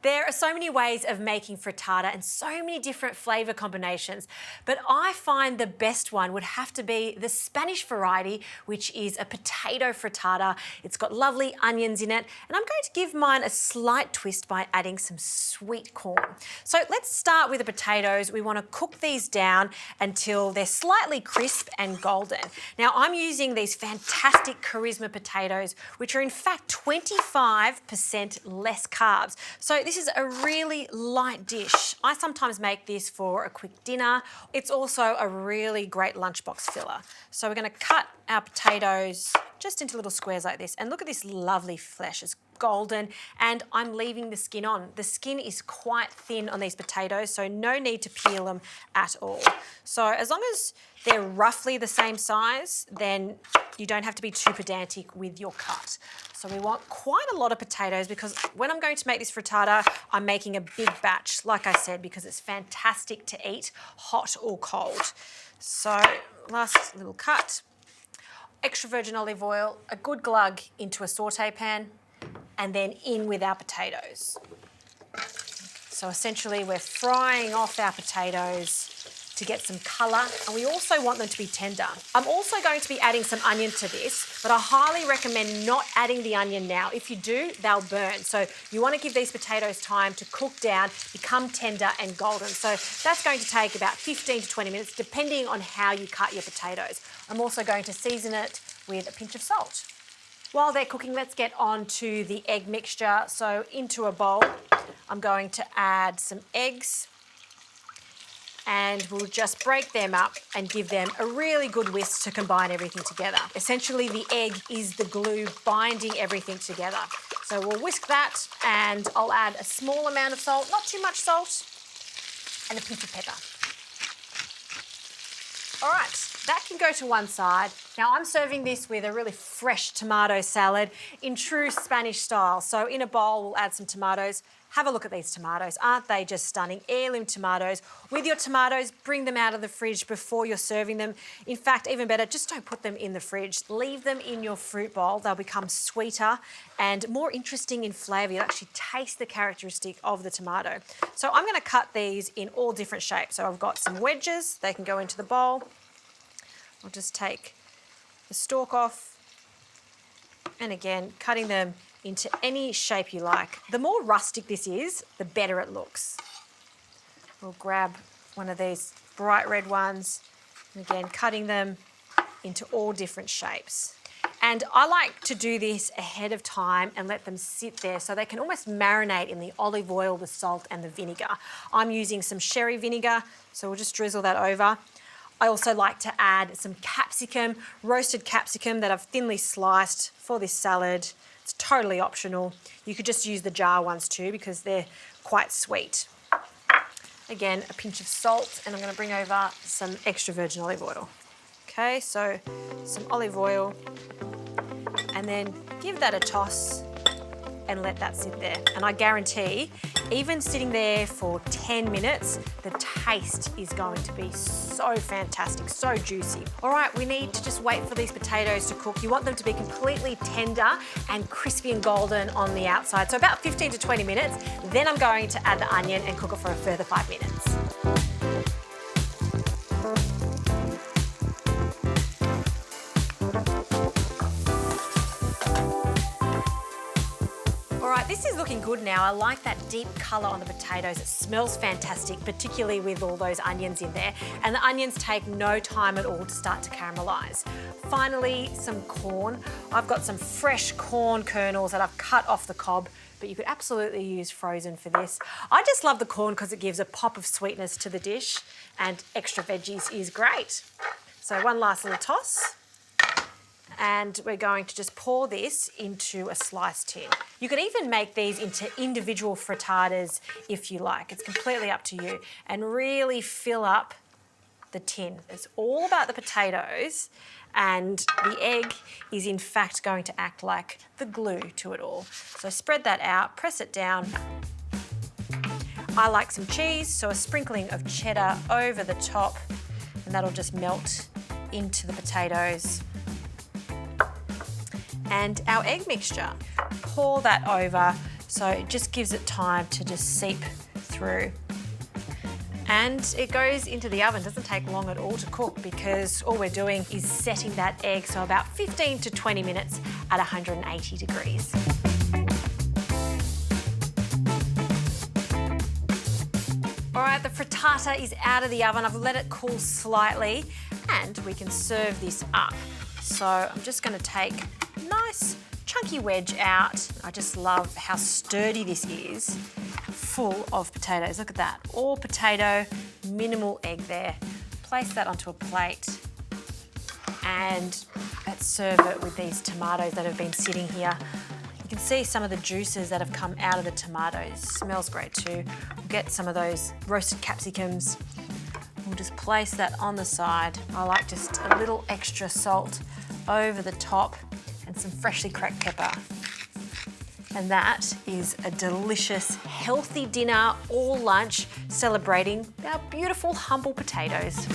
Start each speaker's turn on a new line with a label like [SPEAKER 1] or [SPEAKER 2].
[SPEAKER 1] There are so many ways of making frittata and so many different flavour combinations, but I find the best one would have to be the Spanish variety, which is a potato frittata. It's got lovely onions in it, and I'm going to give mine a slight twist by adding some sweet corn. So let's start with the potatoes. We want to cook these down until they're slightly crisp and golden. Now I'm using these fantastic Charisma potatoes, which are in fact 25% less carbs. So this is a really light dish. I sometimes make this for a quick dinner. It's also a really great lunchbox filler. So we're going to cut our potatoes just into little squares like this. And look at this lovely flesh. It's golden, and I'm leaving the skin on. The skin is quite thin on these potatoes, so no need to peel them at all. So as long as they're roughly the same size, then you don't have to be too pedantic with your cut. So we want quite a lot of potatoes because when I'm going to make this frittata, I'm making a big batch, like I said, because it's fantastic to eat hot or cold. So last little cut. Extra virgin olive oil, a good glug into a saute pan, and then in with our potatoes. So essentially we're frying off our potatoes to get some colour, and we also want them to be tender. I'm also going to be adding some onion to this, but I highly recommend not adding the onion now. If you do, they'll burn. So you want to give these potatoes time to cook down, become tender and golden. So that's going to take about 15 to 20 minutes, depending on how you cut your potatoes. I'm also going to season it with a pinch of salt. While they're cooking, let's get on to the egg mixture. So into a bowl, I'm going to add some eggs, and we'll just break them up and give them a really good whisk to combine everything together. Essentially, the egg is the glue binding everything together. So we'll whisk that, and I'll add a small amount of salt, not too much salt, and a pinch of pepper. All right, that can go to one side. Now I'm serving this with a really fresh tomato salad in true Spanish style. So in a bowl, we'll add some tomatoes. Have a look at these tomatoes. Aren't they just stunning? Heirloom tomatoes. With your tomatoes, bring them out of the fridge before you're serving them. In fact, even better, just don't put them in the fridge. Leave them in your fruit bowl. They'll become sweeter and more interesting in flavour. You'll actually taste the characteristic of the tomato. So I'm going to cut these in all different shapes. So I've got some wedges. They can go into the bowl. I'll just take the stalk off, and again, cutting them into any shape you like. The more rustic this is, the better it looks. We'll grab one of these bright red ones, and again, cutting them into all different shapes. And I like to do this ahead of time and let them sit there so they can almost marinate in the olive oil, the salt and the vinegar. I'm using some sherry vinegar, so we'll just drizzle that over. I also like to add some capsicum, roasted capsicum that I've thinly sliced for this salad. It's totally optional. You could just use the jar ones too because they're quite sweet. Again, a pinch of salt, and I'm going to bring over some extra virgin olive oil. Okay, so some olive oil, and then give that a toss and let that sit there. And I guarantee, even sitting there for 10 minutes, the taste is going to be so fantastic, so juicy. All right, we need to just wait for these potatoes to cook. You want them to be completely tender and crispy and golden on the outside. So about 15 to 20 minutes. Then I'm going to add the onion and cook it for a further 5 minutes. This is looking good now. I like that deep colour on the potatoes. It smells fantastic, particularly with all those onions in there. And the onions take no time at all to start to caramelise. Finally, some corn. I've got some fresh corn kernels that I've cut off the cob, but you could absolutely use frozen for this. I just love the corn because it gives a pop of sweetness to the dish, and extra veggies is great. So one last little toss. And we're going to just pour this into a sliced tin. You could even make these into individual frittatas if you like. It's completely up to you. And really fill up the tin. It's all about the potatoes, and the egg is in fact going to act like the glue to it all. So spread that out, press it down. I like some cheese, so a sprinkling of cheddar over the top, and that'll just melt into the potatoes. And our egg mixture, pour that over So it just gives it time to just seep through. And it goes into the oven. Doesn't take long at all to cook because all we're doing is setting that egg, so about 15 to 20 minutes at 180 degrees. All right, the frittata is out of the oven. I've let it cool slightly and we can serve this up. So I'm just going to take a nice chunky wedge out. I just love how sturdy this is, full of potatoes. Look at that, all potato, minimal egg there. Place that onto a plate and let's serve it with these tomatoes that have been sitting here. You can see some of the juices that have come out of the tomatoes. Smells great too. We'll get some of those roasted capsicums. We'll just place that on the side. I like just a little extra salt over the top and some freshly cracked pepper. And that is a delicious, healthy dinner or lunch celebrating our beautiful humble potatoes.